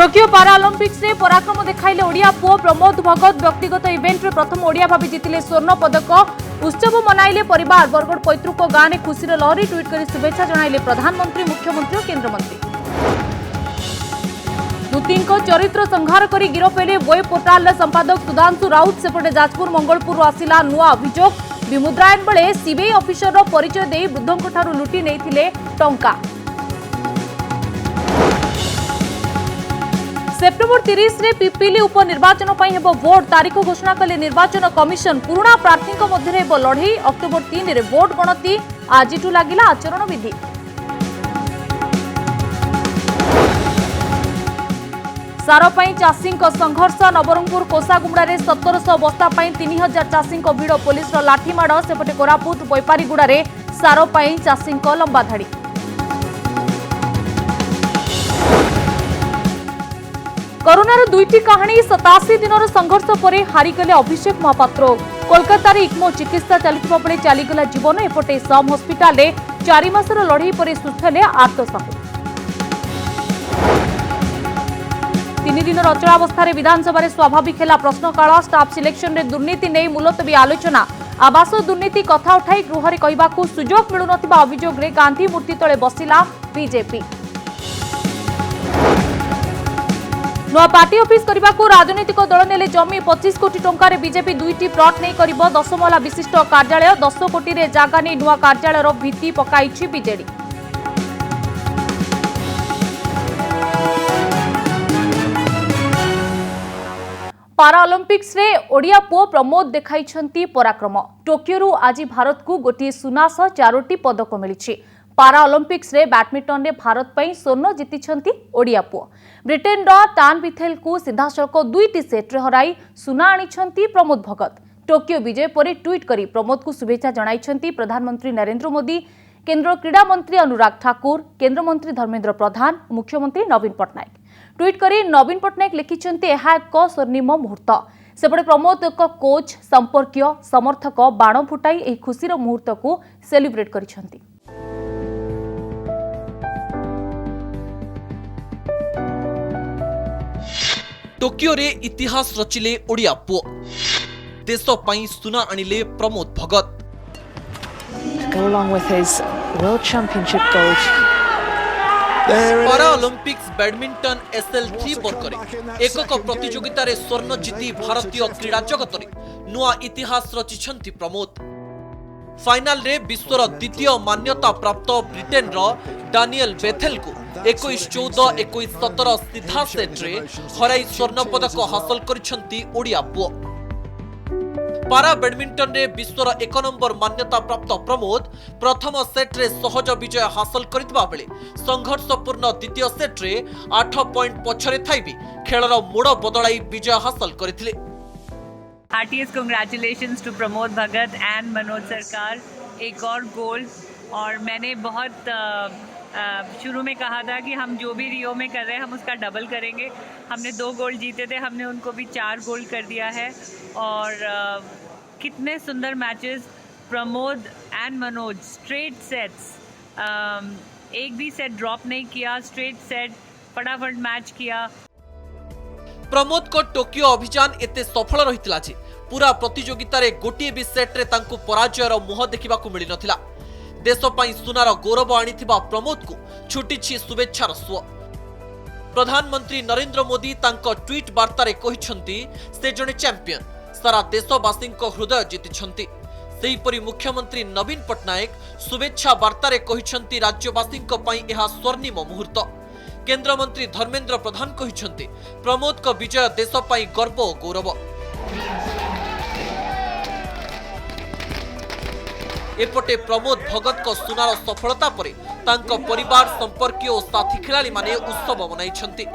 Tokyo पाराओलंपिक्स रे पराक्रम देखाइले ओडिया पुओ प्रमोद भगत व्यक्तिगत इवेंट रे प्रथम ओडिया भाभी जीतिले स्वर्ण पदक। उत्सव मनाइले परिवार बरगड़ पैतृक गाँ में खुशीर लहरी ट्वीट कर शुभेच्छा जणाइले प्रधानमंत्री मुख्यमंत्री और केन्द्रमंत्री। दुतीन चरित्र संहार कर गिरफ हेले वेब पोर्टाल संपादक सुधांशु राउत। सेपटे जाजपुर मंगलपुर आसिला नुआ अभियोग विमुद्रायन बेले सीबीआई ऑफिसर परिचय दे वृद्धों लुटि नहीं टंका। सेप्टेम्बर 30 रे पिपिली उपनिर्वाचन हेब भोट तारीख घोषणा कले निर्वाचन कमिशन। पुराणा प्रार्थी मध्य हेब लड़ई। अक्टोबर 3 रे भोट गणति। आज लगिला आचरण विधि। सार चाषी संघर्ष। नवरंगपुर कोसागुड़ा में 1700 बस्ता 3000 चाषी भिड़। पुलिस लाठीमाड़। सेपटे कोरापुट पैपारीगुड़ा में सार चाषी लंबा धाड़ी। कोरोनार दुईटी कहानी। 87 दिन संघर्ष पर हारिगले अभिषेक महापात्र। कोलकाता इक्मो चिकित्सा चलुवा बेले चलीगला जीवन। एपटे सम हस्पिटाल 4 मासर लड़ई पर सुस्थ हेले आर्त साहू। 3 दिन अचलावस्था विधानसभा स्वाभाविक है प्रश्नकाल। स्टाफ सिलेक्शन रे दुर्नीति नहीं मुलतवी आलोचना। आवास दुर्नीति कथा उठाई गृह में कहवाकू सुजोग मिलुनथिबा अभियोग रे गांधी मूर्ति तले बसिला बीजेपी। नुआ पार्टी ऑफिस करने को राजनीतिक दल नेले जमी। 25 कोटी टंकार बीजेपी 2टी प्लॉट नहीं कर 10 महला विशिष्ट कार्यालय। 10 कोटी रे जागा नहीं नुआ कार्यालय भित्ति पकाई बीजेडी। पाराओलंपिक्स रे ओडिया पुओ प्रमोद देखाई पराक्रम। टोकियो आज भारत को गोटे सुना सह 4टी पदक मिली। पाराओलंपिक्स रे बैडमिंटन रे भारत पई स्वर्ण जीति ओडिया पुओ। ब्रिटेन टान विथेल को सीधासलख 2टी सेट रे हराई सुना आनी प्रमोद भगत। टोकियो विजय पर ट्वीट करी प्रमोद को शुभेच्छा जणाई प्रधानमंत्री नरेंद्र मोदी, केंद्र क्रीड़ा मंत्री अनुराग ठाकुर, केंद्र मंत्री धर्मेंद्र प्रधान, मुख्यमंत्री नवीन पट्टनायक। ट्वीट करी नवीन पट्टनायक लिखिछन्ती एहा एक स्वर्णिम मुहूर्त। सेपटे प्रमोद एक कोच, संपर्कीय, समर्थक बाण फुटाई एही खुशीर मुहूर्त को सेलिब्रेट करिछन्ती। टोकियो रे इतिहास रचिले ओडिया पुओ। देश पई सुना आनिले Pramod Bhagat. Go along with his World Championship gold. Paralympics badminton SL3 वर्गरे एकक प्रतियोगिता रे स्वर्ण जीति भारतीय क्रीड़ा जगत रे नुआ इतिहास रचिछन्ति प्रमोद। फाइनल रे विश्वर द्वितीय मान्यता प्राप्त ब्रिटेन रो डानियल बेथेल को 21-14, 21-17 सीधा सेट रे हराई स्वर्ण पदक हासिल करिछन्ति ओडिया पुओ। पारा बैडमिंटन रे विश्वर 1 नंबर मान्यता प्राप्त प्रमोद प्रथम सेट रे सहज विजय हासिल करथिबा बेले संघर्षपूर्ण द्वितीय सेट रे 8 पॉइंट पछरे थाई भी खेलर मोड़ बदलाई विजय हासिल करथिले। Heartiest congratulations to Pramod Bhagat and Manoj सरकार। एक और गोल्ड। और मैंने बहुत शुरू में कहा था कि हम जो भी रियो में कर रहे हैं हम उसका डबल करेंगे। हमने 2 गोल्ड जीते थे, हमने उनको भी 4 गोल्ड कर दिया है। और कितने सुंदर matches. Pramod and Manoj straight sets, एक भी सेट ड्रॉप नहीं किया, स्ट्रेट सेट फटाफट मैच किया। प्रमोद को टोकियो अभियान एते सफल रहितला जे पूरा प्रतियोगिता रे गोटिए भी सेट रे तांको पराजयर मुह देखिबा को मिली नथिला। देश पई सुनार गौरव आनिथिबा प्रमोद को छुटिछि शुभेच्छार स्व। प्रधानमंत्री नरेंद्र मोदी तांको ट्वीट वार्ता रे कहिसंती से जने चैंपियन, सारा देशवासी हृदय जीतिछंती। सेहीपरि मुख्यमंत्री नवीन पट्टनायक शुभेच्छा वार्ता रे कहिसंती राज्यवासी पई एहा स्वर्णिम मुहूर्त। केंद्र मंत्री धर्मेंद्र प्रधान कहिसंती प्रमोद को विजय देश पई गर्व और गौरव। एपटे प्रमोद भगत को सुनार सफलता परे तांको परिवार, संपर्कीय और साथी खिलाड़ी माने उत्सव मनाइछंती।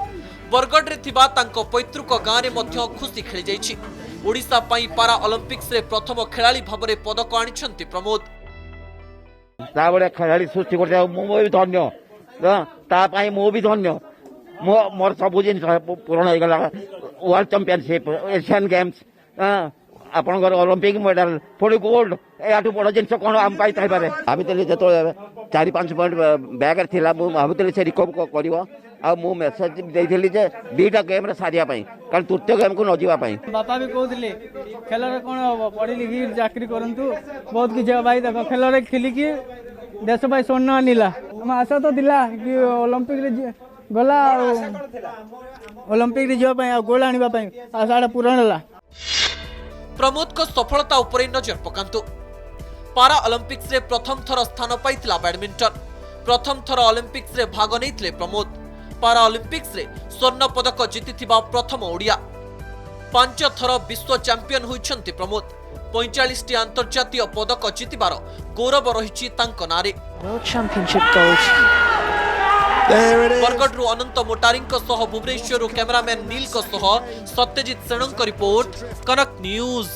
बरगढ़ रे थिबा तांको पैतृक गाँ रे मध्य खुशी खेली जाइछि। ओडिशा पई पारा ओलंपिक्स रे प्रथम खिलाड़ी भाबरे पदक आनिछंती प्रमोद। ता बडे खिलाड़ी सृष्टि करते मो भी धन्य, ता पई मो भी धन्य। मोर सब जिन पूर्ण हो गला। वर्ल्ड चैंपियनशिप, एशियन गेम्स, आपनकर ओलंपिक मेडल, पुणी गोल्ड, याठू बड़ जिन कौन आम पाई थाई पारे। भाभी जो 4-5 पॉइंट बैग थिला, भाभी से रिकवर कर आ मु मेसेज देइथिली जे दुईटा गेम रे सारिया पई कारण तृतीय गेम को न जीवा पई बापा भी कहते खेल कौन हम पढ़ी लिखी चाकरी करूँ बहुत किसी भाई देख खेल खेलिकी देश भाई स्वर्ण आनिला हम आशा तो दिला कि ओलंपिक रे गला ओलंपिक रे जीवा गोल आनिबा आशा पूरण है। प्रमोद को सफलता उपरे नजर पकांतु पारा ओलंपिक्स रे प्रथम थर स्थान पाइथिला बैडमिंटन प्रथम थर ओलंपिक्स रे भाग नैथिले प्रमोद पारा ओलंपिक्स रे स्वर्ण पदक जीतिथिबा प्रथम ओडिया 5 थर विश्व चैंपियन होइछन्ति प्रमोद 45 टी अंतर्जातीय पदक जीतिबार गौरव रहिछि तांको नारे। World Championship gold. बरगढ़ अनंत मोटारी सह भुवनेश्वर कैमरामैन नील सह सत्यजित सेणों रिपोर्ट कनक न्यूज।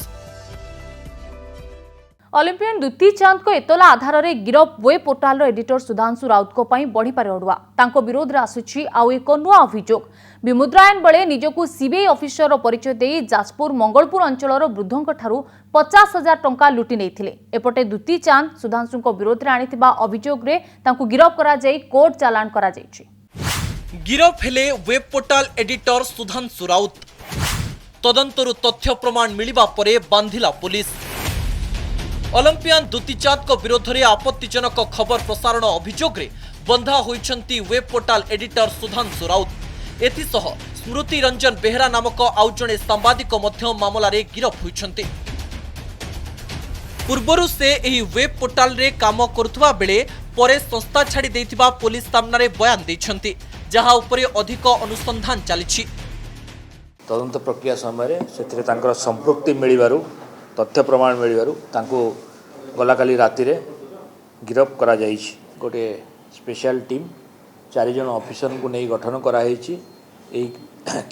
ओलंपियन दुती चांद को एतला आधार रे गिरफ वेब पोर्टाल रो एडिटर सुधांशु राउत को पई बढ़ी पारे अडुआ तांको विरोध रे आसुछि आउ एक नुआ अभियोग विमुद्रायन बेले निजकू सीबीआई ऑफिसर रो परिचय देई जाजपुर मंगलपुर अंचलर वृद्धों ठारू 50,000 टंका लुटि नैथिले एपटे दुती चांद सुधांशु को विरोध रे आनिथिबा अभियोग रे तांको गिरफ करा जाई कोर्ट चालान करा जाईछि। गिरफ हेले web portal editor Sudhanshu Raut तदंतरु तथ्य प्रमाण मिलिबा परे बांधिला पुलिस ओलंपियन दुतीचांद को विरोध में आपत्तिजनक खबर प्रसारण अभियोग रे बंधा होइछंती web portal editor Sudhanshu Raut एथिसह स्मृति रंजन बेहरा नामक आउ जणे सांबादिक मध्य मामला रे गिरफ होइछंती। पूर्वरु से एही वेब पोर्टाल रे काम करुथबा बेले परे संस्था छाड़ी देथिबा पुलिस सामना रे बयान दैछंती जहा उपरे अधिक अनुसंधान चलिछि। तदंत प्रक्रिया समय से संपृक्ति मिलू तथ्य प्रमाण मिलू गला काली राति रे गिरफ करा जाइछि। गोटे स्पेशल टीम 4 जन ऑफिसर को नहीं गठन कराई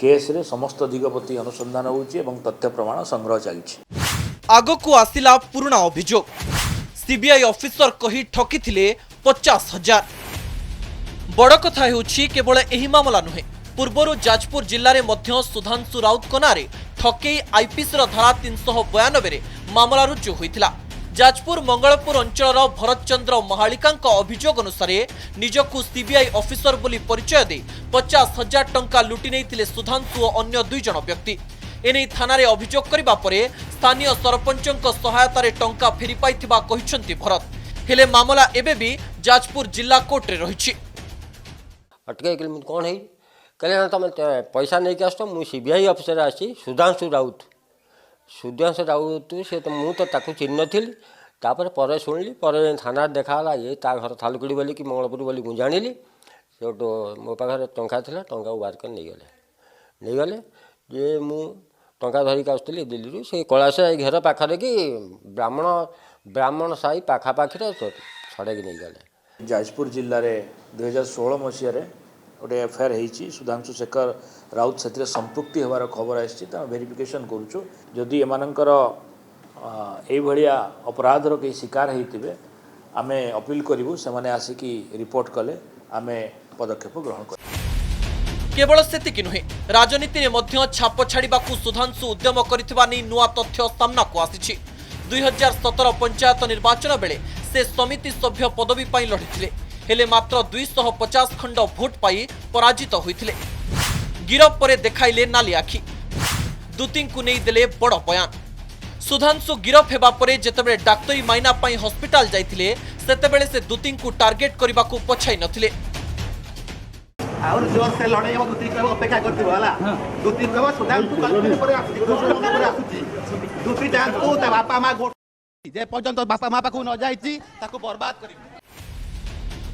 केस रे समस्त दिगपति अनुसंधान होउछि एवं तथ्य प्रमाण संग्रह चली। आगो को आसिला पुराना अभियोग सीबीआई ऑफिसर कही ठकी थिले 50,000 बड़ कथा हेउछि केवल एही मामला नुहे पूर्वरु जाजपुर जिल्ला रे मध्य सुधांशु राउत कोनारे ठकेई आईपीसी धारा 392 रे मामला रुजु होइतिला। जाजपुर मंगलपुर अंचल भरत चंद्र महालिका अभियोग अनुसार निजकू सीबीआई ऑफिसर बोली परिचय दे 50,000 टंका लुटि नैथिले सुधांशु और अन्य 2 जन व्यक्ति एने थाना रे अभियोग करिबा परे स्थानीय सरपंचक सहायता रे टंका फेरी पाइथिबा कहिसंती भरत हेले मामला एबे भी जाजपुर जिला कोर्ट रे रहिछि। अटके कौन है कहले तुम पैसा नहीं कि आस मुझे सीबीआई ऑफिसर आसी सुधांशु राउत से तो मुझे ताकू चिन्ह नी पर शुणिली पर थाना देखाला ये ता घर थालुकुड़ी बोली कि मंगलपुर बोली मुझे जानी से मो पाखे टंका था टंका बाहर कर नहीं गले ये मु टंका धरिक आसुली दिल्ली से कैलाश घेर पाखे कि ब्राह्मण साई पाखापाखि छड़े नहीं गले। जाजपुर जिले में 2016 मसीह गोटे एफआईआर होती सुधांशु शेखर राउत से संपृक्ति होवार खबर आसी वेरिफिकेशन करुचु जदि एमानंकर एभलिया अपराधर कई शिकार होते आमे अपील करूँ से आसिकी रिपोर्ट कले आमे पदक्षेप ग्रहण कर। केवल सेतिकी नुहे राजनीति में मध्य छाप छाड़ाकू सुधांशु उद्यम करथिबा नै नुआ तथ्य सामना को आसिछि। 2017 पंचायत निर्वाचन बेले से समिति सभ्य पदवी पाई लढिथिले हेले मात्र 250 खंड भोट पाई पराजित होइथिले। गिरफ परे देखाइले नाली आखि दुती को नहीं देले बड़ बयान। सुधांशु गिरफ हेबा परे जेतेबेले डाक्तरी माइना पाई हॉस्पिटल जाइथिले सेतेबेले से दुती को टार्गेट करबाकू पछाई नथिले। और जोर से लड़े हम दुती को अपेक्षा करथिबो हला दुती को सुधांशु कल्पना परे आसुची दुती जान को ता बापा मा गोट जे पर्यंत बापा मा पाखु न जाईची ताको बर्बाद करी।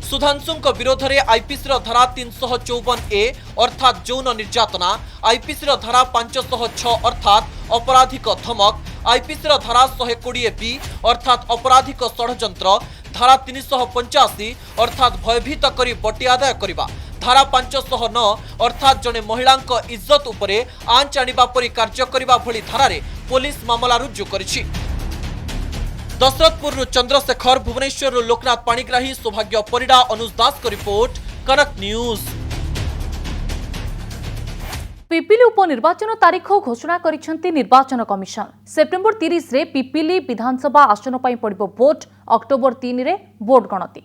सुधांशु विरोध में आईपीसी धारा 354A अर्थात यौन निर्यातना आईपीसी धारा 506 अर्थात अपराधिक धमक आईपीसी धारा 120B अर्थात अपराधिक षड्यंत्र धारा 385 अर्थात भयभीत करी बटी आदाय करबा धारा 509 अर्थात जने महिला इज्जत उपरे आंच आनिबा परी कार्य करबा भली धारा रे पुलिस मामला रुजु करिछि। दशरथपुर चंद्रशेखर भुवनेश्वर लोकनाथ पाणिग्राही सौभाग्य परिडा अनुज दास को रिपोर्ट कनक न्यूज। पिपिली उपनिर्वाचन तारीख घोषणा करिसेंती निर्वाचन कमिशन सेप्टेम्बर 30 रे पिपिली विधानसभा आसन पई पड़िबो भोट अक्टोबर 3 रे भोट गणति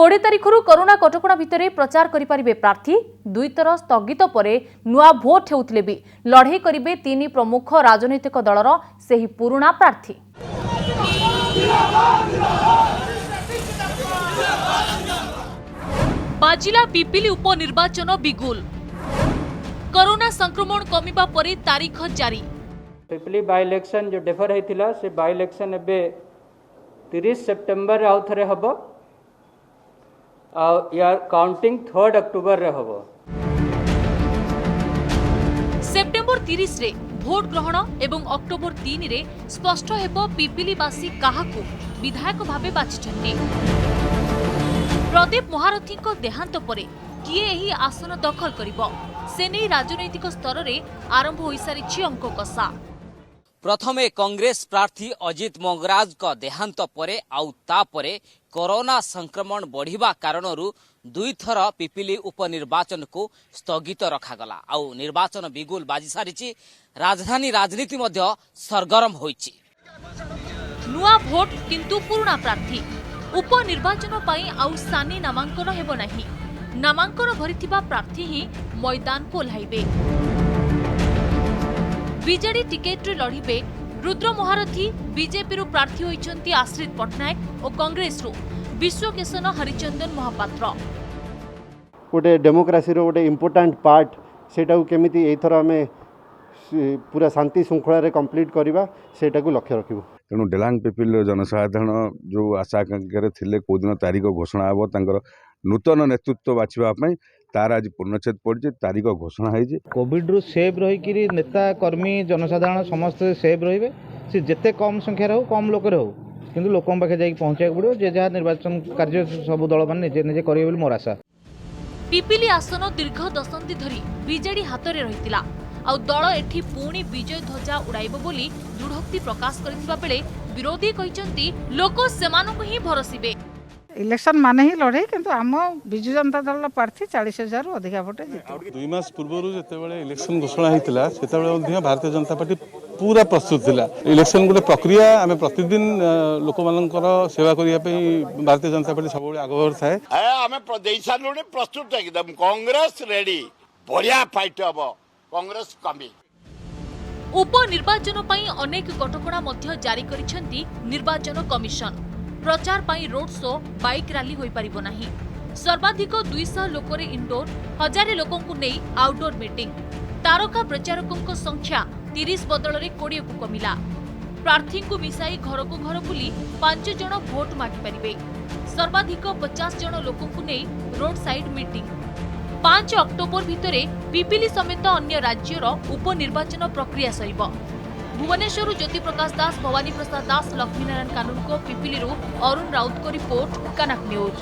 20 तारिखରୁ କରୋନା କଟକଣା ଭିତରେ ପ୍ରଚାର କରିପାରିବେ ପ୍ରାର୍ଥୀ। 2 ଥର ସ୍ଥଗିତ ପରେ ନୂଆ ଭୋଟ ହେଉଥିଲେ ବି ଲଢ଼େଇ କରିବେ 3 ପ୍ରମୁଖ ରାଜନୈତିକ ଦଳର ସେହି ପୁରୁଣା ପ୍ରାର୍ଥୀ। ବାଜିଲା ପିପିଲି ଉପନିର୍ବାଚନ ବିଗୁଲ। कोरोना संक्रमण कमिबा परे तारीख जारी। पिपली बाय इलेक्शन जो डेफर होता से बाय इलेक्शन एबे 30 सेप्टेम्बर आउ थरे हबो यार काउंटिंग 3 अक्टोबर रे हबो। सेप्टेम्बर 30 रे भोट ग्रहण एवं अक्टोबर 3 रे स्पष्ट हेबो पिपिलीवासी काहाकू विधायक भाबे बाछिछन्ती। प्रदीप महारथी को देहांत परे किए एही आसन दखल करिबो से नहीं राजनैतिक स्तर रे आरंभ होई सारिछि अंक कषा। प्रथमे कांग्रेस प्रार्थी अजित मंगराज का देहांत परे आउ तापरे कोरोना संक्रमण बढ़िबा कारणरू 2 थर पिपिली उपनिर्वाचन को स्थगित रखागला। आउ निर्वाचन बिगुल बाजी सारिछि। राजधानी राजनीति मध्य सरगरम होइछि। नुआ भोट किंतु पुराना प्रार्थी उपनिर्वाचन पई आउ सानी नामांकन हेबो नाही। नामांकन भरिथिबा प्रार्थी ही मैदान को ओह्लाइबे। बीजेडी टिकेट रे लढिबे रुद्र महारथी। बीजेपी रु प्रार्थी होइछन्ती आश्रित पटनायक और कांग्रेस रु विश्वकेशन हरिचंदन महापात्र। गोटे डेमोक्रेसी रो गोटे इम्पोर्टाट पार्ट सेटा केमिति एथर आमे पूरा शांति श्रृंखला रे कंप्लीट करबा सेटा को लक्ष्य रखिबो। तेणु डेलांग पिपिल जनसाधारण जो आशा आकांक्षा थे कौ दिन तारीख घोषणा हम तर नूतन नेतृत्व बाछा तार आज पूर्णछेद पड़ी तारीख घोषणा होती। कोविड रु सेफ रही नेता कर्मी जनसाधारण समस्त सेफ रे सी जिते कम संख्यार हो कम लोक हो कि लोक पाखे जाकि पहुँचा पड़ो जे जहाँ निर्वाचन कार्य सब दल मैंने निजे निजे करेंगे मोर आशा। पिपिली आसन दीर्घ दशंधि धरी बीजेडी हाथ में रही आउ दल एठी पुणी विजय ध्वजा उड़ाइबो बोली दृढ़ोक्ति प्रकाश करथिबा बेले विरोधी कहिसंती लोक सेमानकु ही भरोसिबे। इलेक्शन माने ही लड़े किंतु आम बिजु जनता दल प्रार्थी 40,000 रु अधिक भोट जीते। 2 मास पूर्व जेतेबेले इलेक्शन घोषणा होइतिला सेतेबेले भारतीय जनता पार्टी पूरा प्रस्तुत थिला। इलेक्शन गोटे प्रक्रिया आमे प्रतिदिन लोक मानकर सेवा करिया पे भारतीय जनता पार्टी सब आगभर थाए। आमे प्रदेश लोने प्रस्तुत एकदम कांग्रेस रेडी बढ़िया फाइट हबो कांग्रेस कमी। उपनिर्वाचन पई अनेक कटकणा मध्य जारी करिसेंती निर्वाचन कमिशन। प्रचार पई रोड शो बाइक रैली होई परिबो नाही। सर्वाधिक 200 लोकरे इंडोर 1000 लोकंकु नेई आउटडोर मीटिंग। तारका प्रचारकंक संख्या 30 बदल 20 को कमिला। प्रार्थी को मिसाई घर को घर बुली 5 जण भोट मागी परिबे। सर्वाधिक 50 जण लोकंकु नेई रोड साइड मीटिंग। 5 अक्टोबर भितरे पिपिली समेत अन्य राज्यर उपनिर्वाचन प्रक्रिया सरिब। भुवनेश्वर ज्योति प्रकाश दास, भवानी प्रसाद दास, लक्ष्मीनारायण कानून को पिपिली अरुण राउत को रिपोर्ट कनक न्यूज।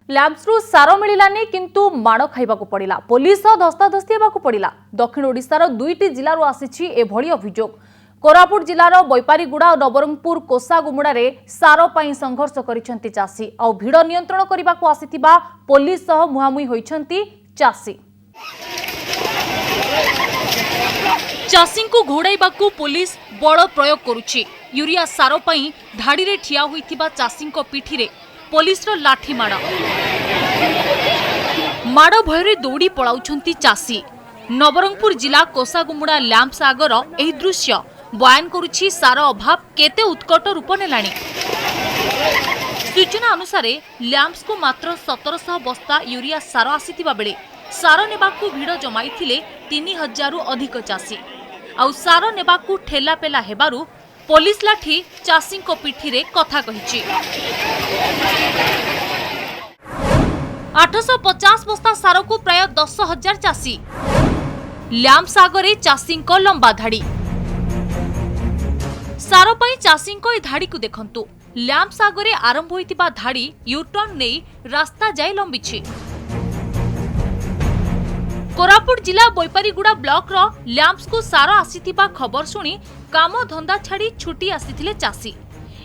लैब्स रु सार मिलानी किंतु माड़ खाइबा को पड़िला। पुलिस धस्ताधस्ती हेबा को पड़िला। दक्षिण ओडिशार 2टी जिल्ला रु आसीछि एभଳି अभियोग। कोरापुट जिलार बैपारीगुड़ा और नवरंगपुर कोसागुमुड़ा रे सार पाई संघर्ष करिसेंती चासी। आ भिड़ नियंत्रण करबा को आसीथिबा पुलिस सह मुहामुही होइछंती चासी। चासी को घोड़ाइबा को पुलिस बड़ प्रयोग करुछि। यूरिया सार पाई धाड़ी रे ठिया होइथिबा चासी को पिठी रे पुलिस रो लाठी माड़। माड़ भयरे दौड़ी पलाउछंती चासी। नवरंगपुर जिला कोसागुमुड़ा लैंप्स आगर एही दृश्य बयान करुछि सार अभाव केते उत्कट रूप नेलाणी। सूचना अनुसार लैंप्स को मात्र 1700 बस्ता यूरिया सार आसीथिबा बेले सार नेबाकू भिड़ जमाइथिले 3000 रु अधिक चासी। आउ सार नेबाकू ठेला पेला हेबारु पुलिस लाठी चासी को पिठी रे कथा कहिछि। 850 बस्ता सार को प्राय 10,000 चासी। लैंप्स आगरे चासी को लंबा धाड़ी। सार पाई चासी को धाड़ी को देखंतु। लैंप्स आगरे आरंभ होइतिबा धाड़ी यूटर्न नहीं रास्ता जाए लंबिछि। कोरापुट जिला बैपारीगुड़ा ब्लॉक रो लैंप्स को सार आसीथिबा खबर सुनी काम धंदा छाड़ी छुटी आसीथिले चासी।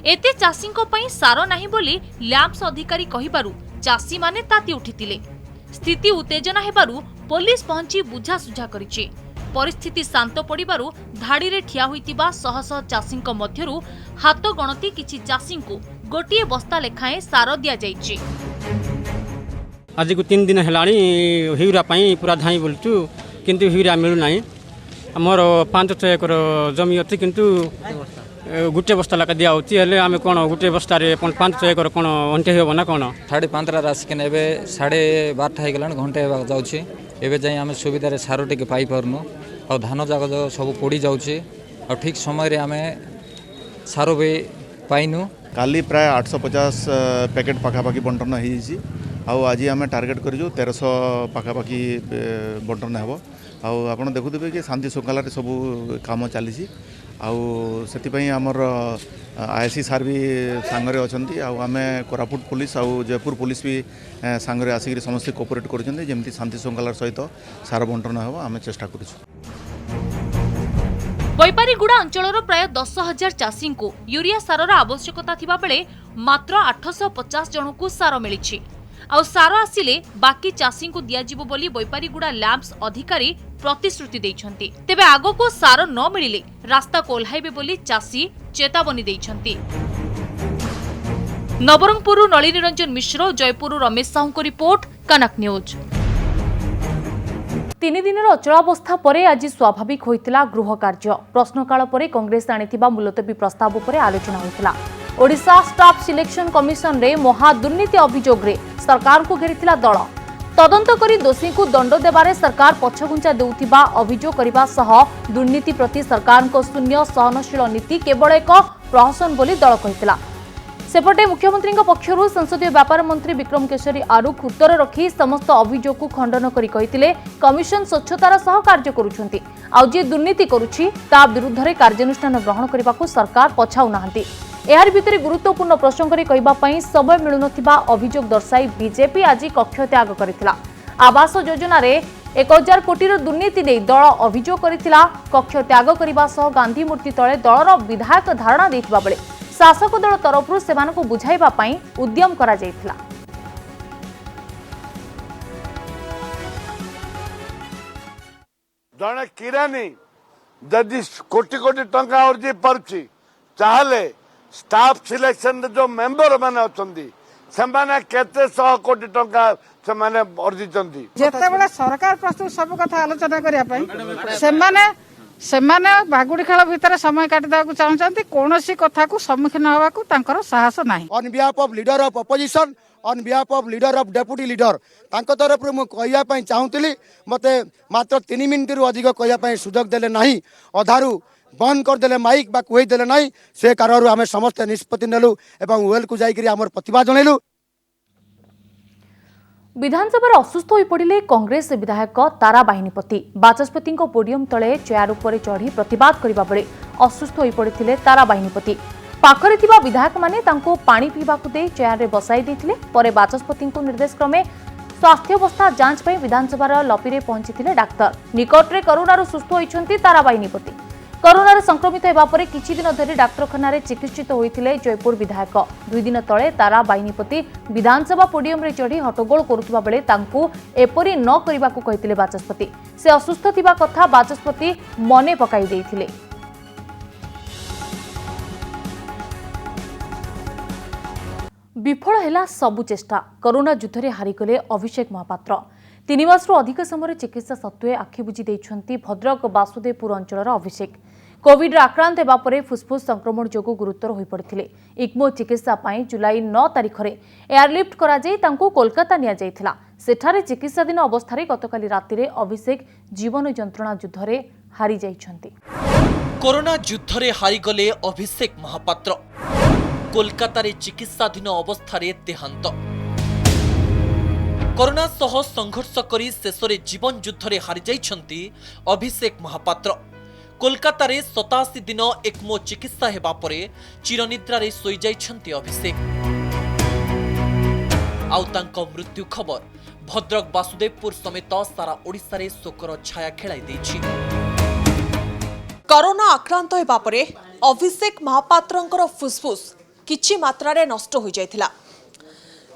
एते चासी को पई सार नाही बोली लैंप्स अधिकारी कहिबारु चासी माने ताती उठितिले। स्थिति उत्तेजना हेबारु पुलिस पहुंची बुझासुझा करिछि। परिस्थिति शांत पड़िबारु धाड़ी रे ठिया होइतिबा शह शह चासी मध्यरु हाथ गणती किछि चासी को गोटे बस्ता लेखाएं सार दि जाइछि। आज को 3 दिन है ह्यूरा पूरा धाई बोलचु किंतु ह्यूरा मिलूना मोर 5 एकर जमी अच्छी किंतु गोटे बस्ता लगा दिया आम कौन गोटे बस्तार 5 एकर कौन अंटे हे ना कौन 5:30 आसिक 12:30 होगला घंटे जाऊँगी एवं जाए आम सुविधार सार टे पाई पारनु और धान जाक सब पोड़ी जाऊँगी और ठीक समय आम सार भी पाइनु। काली प्राय 850 पैकेट पाखापाखि बंटन हो आज आम टार्गेट कर 1300 पाखापाखि बंटन हो आप देखुवे कि शांति श्रृंखला सब काम चली आमर आईसी सार भी सांगरे अच्छी आम कोरापुट पुलिस और जयपुर पुलिस भी सांगरे आसिक समस्त कोऑपरेट करमती शांति श्रृंखला सहित सार बंटन हो आम चेष्टा करूँ। बैपारीगुड़ा अंचल प्राय 10,000 चाषी को यूरिया सारर आवश्यकता थिबा बेले मात्र 850 जन को सार मिली आउ सार आसिले बाकी चाषी को दियाजिबो बोली बैपारीगुड़ा लैब्स अधिकारी प्रतिश्रुति दैछंती। तेबे आगो को सार न मिलिले रास्ता कोल्हाइबे बोली चाषी चेतावनी दैछंती। नवरंगपुर नलिनी रंजन मिश्र, जयपुर रमेश साहू को रिपोर्ट, कनक न्यूज। 3 दिन अचलावस्था पर आज स्वाभाविक होइतिला गृह कार्य। प्रश्नकाल पर कांग्रेस आनिथिबा मुलतवी प्रस्ताव पर आलोचना होइतिला। ओडिशा स्टाफ सिलेक्शन कमिशन रे महा दुर्नीति अभियोग रे सरकार को घेरितिला दल। तदंत करी दोषी को दंड देबारे सरकार पछगुंचा देउथिबा अभियोग करिबा सह दुर्नीति प्रति सरकार को शून्य सहनशील नीति केवल एक प्रहसन बोली दल कहितिला। सेपटे मुख्यमंत्री पक्षर संसदीय व्यापार मंत्री विक्रम केशरी आरुख उत्तर रखी समस्त अभियोग को खंडन करी कहितिले कमिशन स्वच्छतार सह कार्य करुछंती आ जे दुर्नीति करुछि ता विरुद्ध रे कार्यानुष्ठान ग्रहण करबाकू सरकार पछाउ नाहंती। एहार भितरे गुरुत्वपूर्ण प्रसंग रे कहिबा पई समय मिलुनथिबा अभियोग दर्शाई बीजेपी आज कक्ष त्याग करिथिला। आवास योजना रे 1000 कोटी दुर्नीति नै दल अभियोग करिथिला। कक्ष त्याग करिबा सह गांधी मूर्ति तळे दलर विधायक धारणा दैथिबा बेले शासक दल तरफ सेमानकु बुझाइबा पई उद्यम करा जायथिला। जने किरानी जदि कोटी कोटी टंका अर्जी पारुछि चाहले स्टाफ सिलेक्शन जो मेंबर माने अछंती सेमाने केते 100 कोटी टंका सेमाने अर्जिचंती। जेते बेला सरकार प्रस्तुत सब कथा आलोचना करिया पई सेमाने बागुड़ी खेल भितर समय काटिदेवाक चाहते कौन सी कथा को सम्मुखीन होगा साहस ना। On behalf of leader of opposition, on behalf of leader of deputy leader तरफ मुझे चाहूली मत मात्र 3 मिनिट रु अधिक कहवाई सुजोग देले ना अधारू बंद करदे माइक बा कहीदेले ना से कारण आम समस्त निष्पत्ति नेलु एवं वेल को जाकर आम प्रतिवाद जनइलु। विधानसभा असुस्थ हो पड़े कांग्रेस विधायक तारा बाहिनीपति बाचस्पति पोडियम तले चेयर उपर चढ़ी प्रतिवाद करने बेले असुस्थ हो पड़े तारा बाहिनीपति। पाखरे थिबा विधायक माने तांको पानी पीवाकू दे चेयर रे बसाई देथिले। परे बाचस्पति निर्देश क्रमे स्वास्थ्यावस्था जांच पई विधानसभा लपीरे पहुंचीथिले डाक्तर। निकटरे कोरोना सुस्थ होइछंती तारा बाहिनीपति। कोरोना संक्रमित होगा पर किछि दिन धरी डाक्तरखाना रे चिकित्सित होइथिले जयपुर विधायक। 2 दिन तले तारा बाहिनीपति विधानसभा पोडियम रे चढ़ी हट्टगोल करुवा बेले तांकू एपरि न करिबाकू कहिथिले बाचस्पति। से असुस्थ थिबा कथा बाचस्पति मने पकाई देइथिले। विफल हैला सबु चेष्टा। कोरोना युद्ध रे हारिगले अभिषेक महापात्र। 3 मासरू अधिक समय चिकित्सा सत्वे आखि बुझी देइछंती भद्रक वासुदेवपुर अंचलर अभिषेक। कोविड आक्रांत हेबा परे फुसफुस संक्रमण जोगु गुरुतर होई पड़िथिले। इग्मो चिकित्सा पाई जुलाई 9 तारिख रे एयरलिफ्ट करा जाई तांको कोलकाता निया जाइथिला। सेठारे चिकित्साधीन अवस्था गतकाली राति अभिषेक जीवन जंत्रणा युद्ध रे हारी जाइछंती। कोरोना युद्ध रे हारिगले अभिषेक महापात्र। कोलकाता रे चिकित्साधीन अवस्था देहांत। कोरोना सह संघर्ष करी शेषरे जीवन युद्ध रे हारी जाइछंती अभिषेक महापात्र। कोलकाता रे 87 दिन एक्मो चिकित्सा हेबा परे चिरनिद्रा रे सोई जाइछंती अभिषेक। आउ तांको मृत्यु खबर भद्रक वासुदेवपुर समेत सारा ओडिशा रे शोकर छाया खेलाई दैछि। कोरोना आक्रांत हेबा परे अभिषेक महापात्रंकर फुसफुस किछि मात्रा रे नष्ट हो जाइथिला।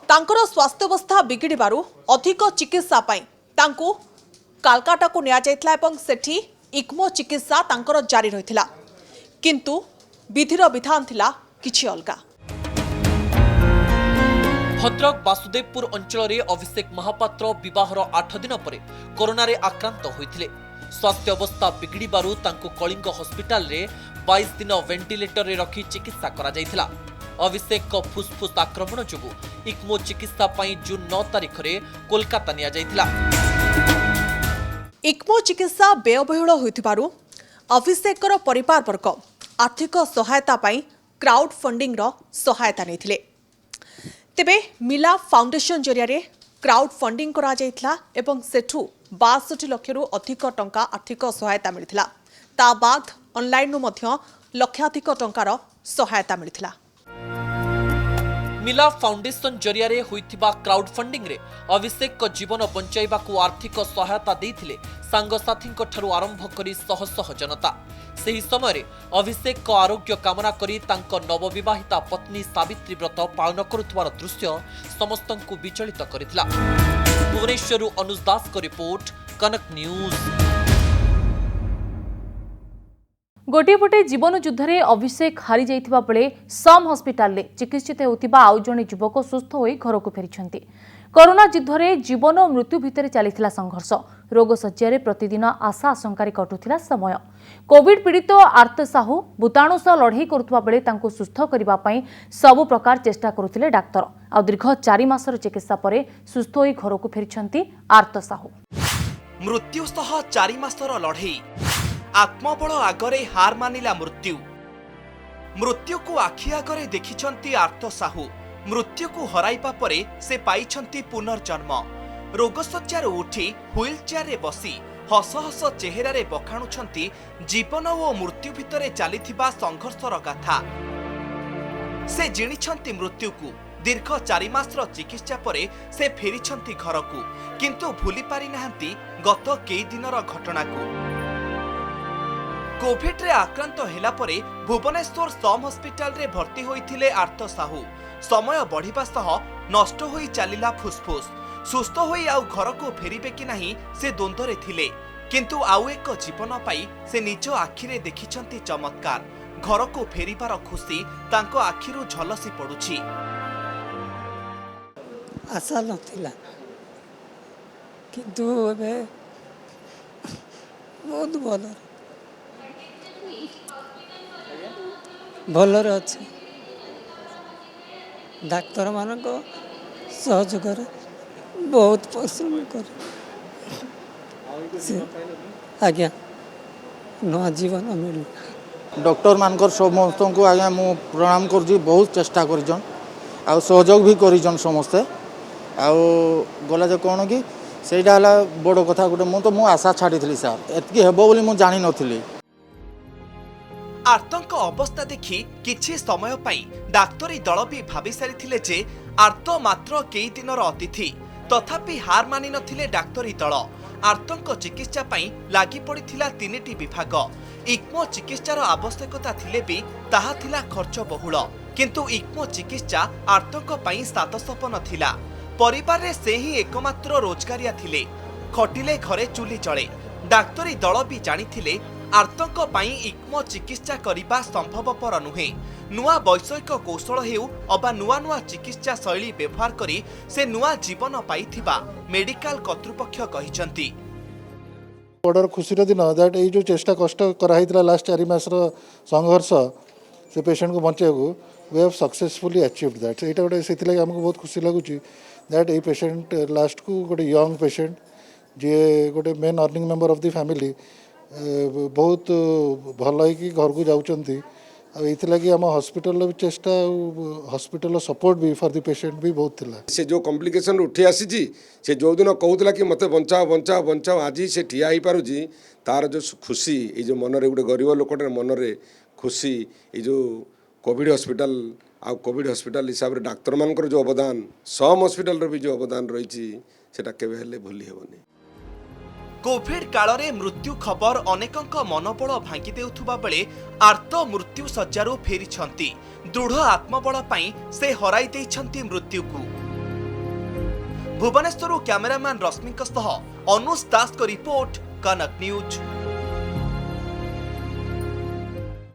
तांकर स्वास्थ्यावस्था बिगिड़बारु अधिक चिकित्सा पाई तांको कालकाटा को निया जाइथिला एवं सेठी इक्मो चिकित्सा तांकर जारी रहिथिला। किंतु विधिर विधान थिला किछि अलगा। भद्रक बासुदेवपुर अंचल अभिषेक महापात्र विवाहर 8 दिन पर कोरोना रे आक्रांत होइथिले। स्वास्थ्य अवस्था बिगड़बारु तांको कलिंग हॉस्पिटल रे 22 दिन वेंटिलेटर रे रखी चिकित्सा करा जायथिला। अभिषेक को फुसफुस आक्रमण जोगु इक्मो चिकित्सा पई जून 9 तारिख रे कोलकाता निया जायथिला। इक्मो चिकित्सा व्ययबहुल होइथिबारु अभिषेकर परिवार वर्ग आर्थिक सहायता पई क्राउड फंडिंग रो सहायता नेथिले। तेबे मिला फाउंडेशन जरिया क्राउड फंडिंग करा जायथिला एवं सेठू 62 लाख रु अधिक टंका आर्थिक सहायता मिलिथिला। ता बाद ऑनलाइन नु मध्य लक्षाधिक टंकार सहायता मिलिथिला। मिला फाउंडेशन जरिया रे होइथिबा क्राउड फंडिंग रे अभिषेक को जीवन बंचाइबा को आर्थिक सहायता देथिले सांगसाथी ठारू आरंभ करी शह शह जनता। सही समय रे अभिषेक को आरोग्य कामना करी तांको नवविवाहिता पत्नी सावित्री व्रत पालन करुथवार दृश्य समस्तंकु विचलित करिथिला। भुवनेश्वरु अनुज दास को रिपोर्ट, कनक न्यूज। गोटे पटे जीवन युद्ध में अभिषेक हारी जाइथिबा बेले सम हॉस्पिटल रे चिकित्सित होतिबा आउ जणे युवक सुस्थ होई घर को फेरिछंती। कोरोना युद्ध में जीवन और मृत्यु भितर चलीथिला संघर्ष। रोग सज्जा प्रतिदिन आशा आशंकार कटुथिला समय। कोविड पीड़ित आर्त साहू भूताणु सह लड़ाई करुवा बेले तांको सुस्थ करबा पई सबु प्रकार चेष्टा करुथिले डाक्तर। आ दीर्घ 4 मासर चिकित्सा परे सुस्थ होई घर को फेरिछंती आर्त साहू। मृत्यु सह 4 मासर लड़ाई, आत्मबल आगरे हार मानिला मृत्यु। मृत्यु को आखि आगरे देखिछंती आर्त साहू। मृत्यु को हराइबा परे से पाइछंती पुनर्जन्म। रोगसज्जार उठी व्हील चेयर रे बसी हस हस चेहरा रे बखाणुछंती जीवन और मृत्यु भितरे चलीथिबा संघर्षर गाथा। से जिणिछंती मृत्यु को। दीर्घ 4 मासर चिकित्सा परे से फेरिछंती घर को, किंतु भूली पारि नाहंती गत कई दिनर घटना को। कोविड रे आक्रांत हेला परे भुवनेश्वर सम हॉस्पिटल रे भर्ती होइथिले आर्त साहू। समय बढ़िबा सह नष्ट होई चलिला फुसफुस। सुस्थ होई आउ घर को फेरिबे कि नाही से द्वंद्वरे थिले, किंतु आउ एक जीवन पाई से निज आखिरे देखिछंती चमत्कार। घर को फेरिबार खुशी तांको आखिरु झलसी पड़ुछि। आशा नथिला, किंतु एबे बहुत भलरे अच्छे। डाक्तर मान सहयोग बहुत परिश्रम कर आज्ञा नया जीवन मिल। डॉक्टर मानकर समस्त को आज्ञा मु प्रणाम कर बहुत चेष्टा कर सहयोग भी कर समस्ते गला जो कौन कि सेटा बड़ कथा गोटे मु आशा छाड़ी सार एतकी हेबो बोली मु जानि नथिली। आर्तंक अवस्था देखि किछि समय पाई डाक्तरी दल भी भावी सारिथिले जे आर्त मात्र कई दिनर अतिथि। तथापि हार मानि नथिले डाक्तरी दल। आर्तंक चिकित्सा पाई लागि पड़िथिला 3टी विभाग। इक्मो चिकित्सार आवश्यकता थिले भी ताहा थिला खर्च बहुल, किंतु इक्मो चिकित्सा आर्तंक पाई सात सपन थिला। परिवार रे से ही एकमात्र रोजगारिया थिले। खटिले घरे चुली जळे। डाक्तरी दल भी जानिथिले आर्तंक पाई इक्मो चिकित्सा करिबा संभवपर नुहे। नुआ वैषयिक कौशल हेउ अबा नुआ नुआ चिकित्सा शैली व्यवहार करी से नुआ जीवन पाइथिबा मेडिकल कर्तृपक्ष कहिसंती। बड़ खुशीर दिन दैट ये जो चेष्टा कष्ट कराइला लास्ट 4 मासर संघर्ष से पेशेंट को बचाइक we have successfully achieved that. यहाँ गोटे से आमको बहुत खुशी लगुच दैट ये पेशेंट लास्ट को गोटे यंग पेशेंट जी गोटे main earning member of the family बहुत भल है घर को जाऊँगी। लगी आम हॉस्पिटल भी चेष्टा हॉस्पिटल सपोर्ट भी फॉर द पेशेंट भी बहुत थिला। से जो कॉम्प्लिकेशन उठी आसी से जो दिन कहूला कि मत बचाओ बचाओ बचाओ आज से ठिया हो पारुची तार जो खुशी ये जो मनरे गोटे गरीब लोकटे मनरे खुशी ये जो कोविड हॉस्पिटल आ कोविड हॉस्पिटल हिसाब से डाक्तर मानकर जो अवदान सम हॉस्पिटल भी जो अवदान रही सेटा केबे हेले भूली हेबनी। कोविड काଳରେ मृत्यु खबर अनेकंक मनोबल भांगी देउथुबा बेले आर्त मृत्यु सज्जारू फेरिछंती। दृढ़ आत्मबल पाई से हराई देइछंती मृत्यु को। भुवनेश्वर कैमरामैन रश्मिक सह अनुज दास को रिपोर्ट, कनक न्यूज।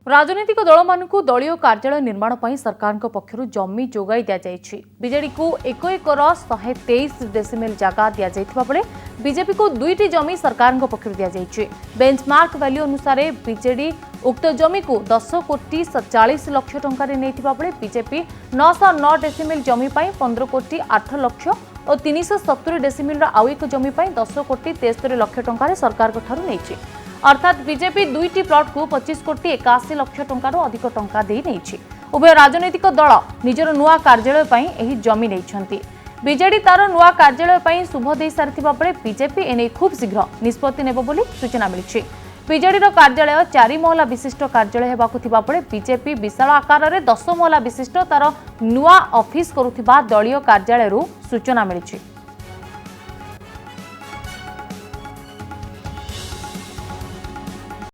राजनीतिक दल मानकु दलीय कार्यालय निर्माण पर सरकार पक्षर जमी जोगाई दि बीजेडी को 1 एकर 123 डेसिमेल जगह दि बेले बीजेपी को 2टी जमी सरकार पक्षर दि बेंचमार्क वैल्यू अनुसार बीजेडी उक्त जमी को 10 कोटी 47 लक्ष टंका बेले बीजेपी 909 डेसिमेल जमी 15 कोटी 8 लक्ष और 370 डेसिमेल आउ एक जमी 10 कोटी 73 लक्ष टंका सरकार नहीं अर्थात बीजेपी 2टी प्लॉट को 25 कोटी 81 लक्ष टंकार अधिक टंका दे नहीं उभय राजनीतिक दल निजर नुआ कार्यालय पर यह जमी नहीं बीजेडी तार नुआ कार्यालय पर शुभ दे सारी बेले बीजेपी एने खूब शीघ्र निष्पत्ति नेब बोली सूचना मिली बीजेडी कार्यालय 4 महला विशिष्ट कार्यालय होगा बेले बीजेपी विशाल आकार में 10 महला विशिष्ट तार नुआ ऑफिस करुवा दलीय कार्यालय सूचना मिली।